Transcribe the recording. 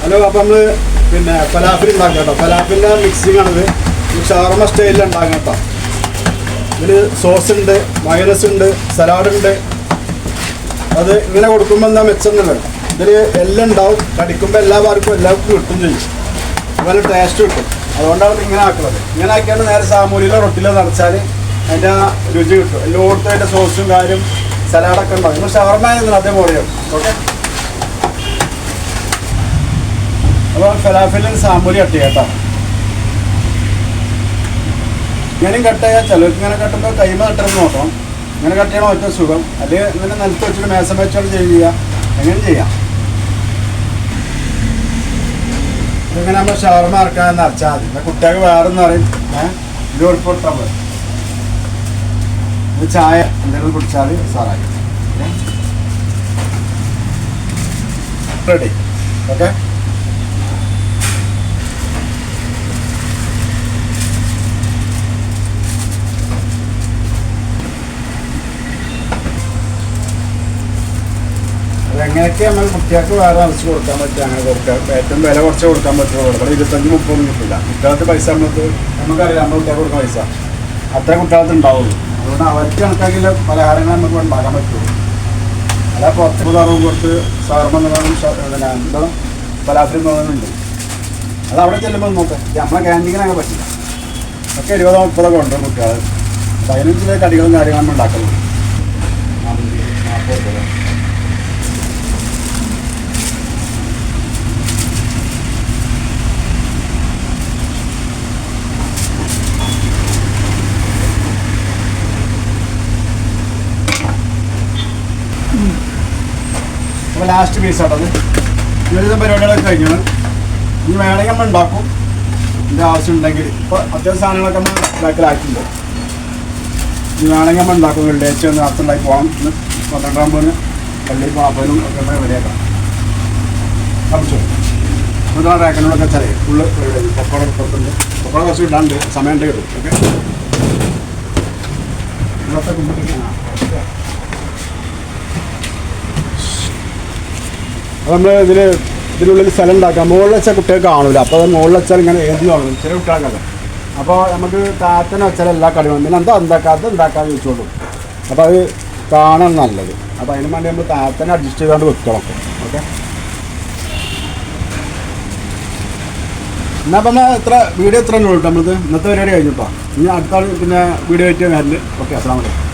Hello, അപ്പോൾ നമ്മൾ പിന്നെ ഫലാഫിൽ ഉണ്ടാക്കാം കേട്ടോ. ഫലാഫിലിൻ്റെ മിക്സിംഗ് ആണിത്. ഷവർമ സ്റ്റൈലിൽ ഉണ്ടാക്കാം കേട്ടോ. ഇതിൽ സോസ് ഉണ്ട്, മയോണൈസ് ഉണ്ട്, സലാഡുണ്ട്. അത് ഇങ്ങനെ കൊടുക്കുമ്പോൾ എന്താ മെച്ചമെന്നല്ല, ഇതിൽ എല്ലാം ഉണ്ടാവും. കടിക്കുമ്പോൾ എല്ലാവർക്കും കിട്ടും ചെയ്യും. അതുപോലെ ടേസ്റ്റ് കിട്ടും. അതുകൊണ്ടാണ് ഇങ്ങനെ ആക്കുന്നത്. ഇങ്ങനെ ആക്കിയാണ് നേരെ സാമൂലിയിലോ റൊട്ടിയിലോ നിറച്ചാൽ അതിൻ്റെ ആ രുചി കിട്ടും. എല്ലായിടത്തും അതിൻ്റെ സോസും കാര്യം സലാഡൊക്കെ ഉണ്ടാവും. നിങ്ങൾ ഷവർമ അതേപോലെയാണ്. ഓക്കെ, അപ്പോൾ ഫലാഫിലിന് സാമൂലി കട്ട് ചെയ്യാം കേട്ടോ. ഇങ്ങനെയും കട്ട് ചെയ്യാം. ചിലർക്ക് ഇങ്ങനെ കട്ടുമ്പോൾ കൈമ കട്ടെന്ന് നോക്കണം. ഇങ്ങനെ കട്ട് ചെയ്യണം ഏറ്റവും സുഖം. അത് ഇങ്ങനെ നിലത്ത് വെച്ചിട്ട് മേശം വെച്ചോണ്ട് ചെയ്യുക. എങ്ങനെ ചെയ്യാം. ഇതിങ്ങനെ നമ്മൾ ഷവർമ ഇറക്കാമെന്ന് അരച്ചാൽ മതി. പിന്നെ കുട്ടികൾക്ക് വേറെന്ന് പറയും ഇത് ഉൾപ്പെടുത്താൻ പോയി. ഇത് ചായ എന്തെങ്കിലും കുടിച്ചാൽ സാറായി റെഡി. ഓക്കെ, എങ്ങനെയൊക്കെ നമ്മൾ കുട്ടികൾക്ക് വേറെ അരച്ച് കൊടുക്കാൻ പറ്റും. അങ്ങനെ കൊടുക്കാം. ഏറ്റവും വില കുറച്ച് കൊടുക്കാൻ പറ്റുള്ളൂ. ഇവിടെ 25-30 കിട്ടില്ല. കുട്ടികൾക്ക് പൈസ നമുക്കറിയാം. നമ്മൾ കുട്ടികൾക്ക് കൊടുക്കുന്ന പൈസ അത്ര കുട്ടികൾക്ക് ഉണ്ടാവുള്ളൂ. അതുകൊണ്ട് അവർക്ക് കണക്കാക്കിയ പലഹാരങ്ങൾ നമുക്ക് ഉണ്ടാക്കാൻ പറ്റുള്ളൂ. അല്ല പുറത്ത് ഉദാഹരണം കൊടുത്ത് ഷവർമ എന്താ ഫലാഫിൽ തോന്നുന്നുണ്ട്. അത് അവിടെ ചെല്ലുമ്പോൾ നോക്കാം. നമ്മളെ ക്യാൻറ്റീനൊക്കെ പറ്റില്ല. ഒക്കെ 20-30 കൊണ്ടുവരും കുട്ടികൾ. 15 കടികളും കാര്യങ്ങളും നമ്മൾ ഉണ്ടാക്കുള്ളൂ. 40 രൂപ. അപ്പോൾ ലാസ്റ്റ് പീസാട്ടത്. ഇങ്ങനത്തെ പരിപാടികളൊക്കെ കഴിഞ്ഞാണ്. ഇനി വേണമെങ്കിൽ നമ്മൾ ഉണ്ടാക്കും. ഇതിൻ്റെ ആവശ്യം ഉണ്ടെങ്കിൽ ഇപ്പോൾ അത്യാവശ്യം സാധനങ്ങളൊക്കെ നമ്മൾ ബാക്കിലാക്കിയിട്ടുണ്ട്. ഇനി വേണമെങ്കിൽ നമ്മൾ ഉണ്ടാക്കും. വെള്ളിയാഴ്ച ഒന്ന് നേരത്തുണ്ടാക്കി പോകാം. 12 പള്ളിയിൽ പോകാനും ഒക്കെ റെഡിയാക്കാം. അടിച്ചോ എന്നിട്ട് ആ റേക്കനോടൊക്കെ ചെറിയ ഫുള്ള് പക്കോട പുറത്തുണ്ട്. പക്കോട കുറച്ച് ഇടാണ്ട് സമയം ഉണ്ട് കിട്ടും. ഓക്കെ, ഇവിടുത്തെ കുമ്പിട്ടിരിക്കുകയാണ്. അപ്പോൾ നമ്മൾ ഇതിനുള്ളിൽ സ്ഥലം ഉണ്ടാക്കാം. മുകളിൽ വെച്ചാൽ കുട്ടികൾക്ക് കാണില്ല. അപ്പോൾ അത് മുകളിൽ വെച്ചാൽ ഇങ്ങനെ ഏത് കാണും ചെറിയ കുട്ടികൾക്കല്ല. അപ്പോൾ നമുക്ക് താത്തനെ വെച്ചാൽ എല്ലാ കടികളും പിന്നെ എന്താ ഉണ്ടാക്കാതെ ചോദിച്ചോളൂ. അപ്പോൾ അത് കാണാൻ നല്ലത്. അപ്പോൾ അതിന് വേണ്ടി നമ്മൾ താത്തനെ അഡ്ജസ്റ്റ് ചെയ്തുകൊണ്ട് വെക്കണം. ഓക്കെ, എന്നാൽ അപ്പം ഇത്ര വീഡിയോ ഇത്ര തന്നെ ഉള്ളൂ. നമ്മൾക്ക് ഇന്നത്തെ പരിപാടി കഴിഞ്ഞിട്ടോ. ഇനി അടുത്ത പിന്നെ വീഡിയോ ആയിട്ട് വരല്. ഓക്കെ, അസ്സലാമു അലൈക്കും.